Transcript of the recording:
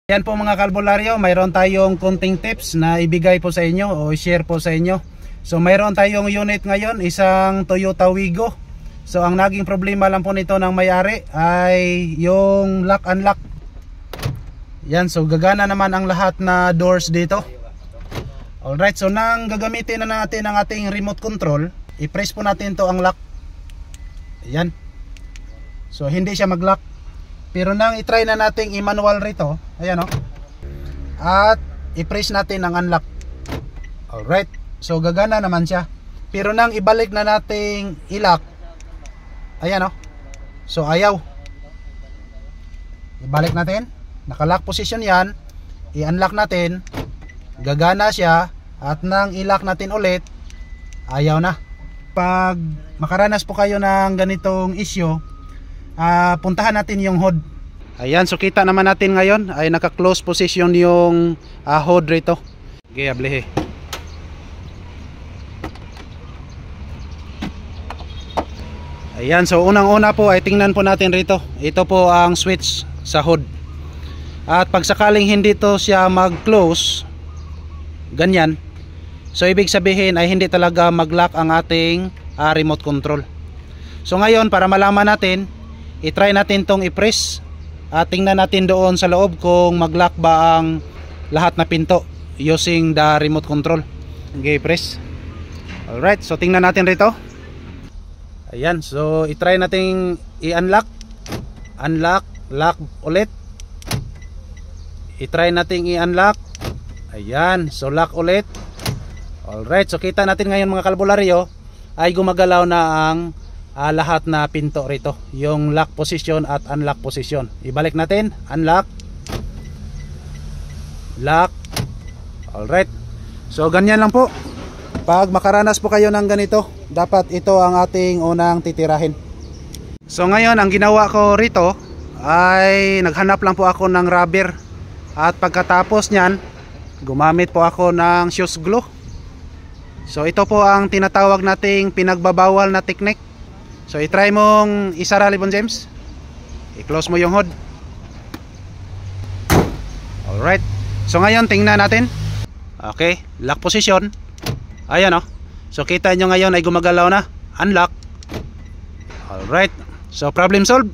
Yan po mga kalbularyo, mayroon tayong konting tips na ibigay po sa inyo o share po sa inyo. So mayroon tayong unit ngayon, isang Toyota Wigo. So ang naging problema lang po nito ng may-ari ay yung lock unlock. Yan, so gagana naman ang lahat na doors dito. Alright, so nang gagamitin na natin ang ating remote control, i-press po natin to ang lock. Yan. So hindi siya mag-lock. Pero nang i-try na nating i-manual rito, ayan o, at i-press natin ang unlock. Alright, so gagana naman siya. Pero nang ibalik na nating i-lock, ayan o, so ayaw. Ibalik natin, naka-lock position yan, i-unlock natin, gagana siya. At nang i-lock natin ulit, ayaw na. Pag makaranas po kayo ng ganitong issue, puntahan natin yung HOD. Ayan, so kita naman natin ngayon ay naka-close position yung HOD rito. Okay, ablihe. Ayan, so unang-una po ay tingnan po natin rito. Ito po ang switch sa HOD. At pag sakaling hindi to siya mag-close, ganyan, so ibig sabihin ay hindi talaga mag-lock ang ating remote control. So ngayon, para malaman natin, i-try natin tong i-press at tingnan natin doon sa loob kung mag-lock ba ang lahat na pinto using the remote control. Okay, press. Alright, so tingnan natin rito. Ayan, so i-try natin i-unlock, unlock, lock ulit. I-try natin i-unlock. Ayan, so lock ulit. Alright, so kita natin ngayon mga kalbularyo ay gumagalaw na ang lahat na pinto rito, yung lock position at unlock position. Ibalik natin, unlock, lock. Alright, so ganyan lang po. Pag makaranas po kayo ng ganito, dapat ito ang ating unang titirahin. So ngayon, ang ginawa ko rito ay naghanap lang po ako ng rubber. At pagkatapos nyan, gumamit po ako ng shoes glue. So ito po ang tinatawag nating pinagbabawal na technique. So i-try mong isara, Libon James. I-close mo yung HOD. Alright, so ngayon tingnan natin. Okay, lock position. Ayan o, so kita nyo ngayon ay gumagalaw na. Unlock. Alright, so problem solved.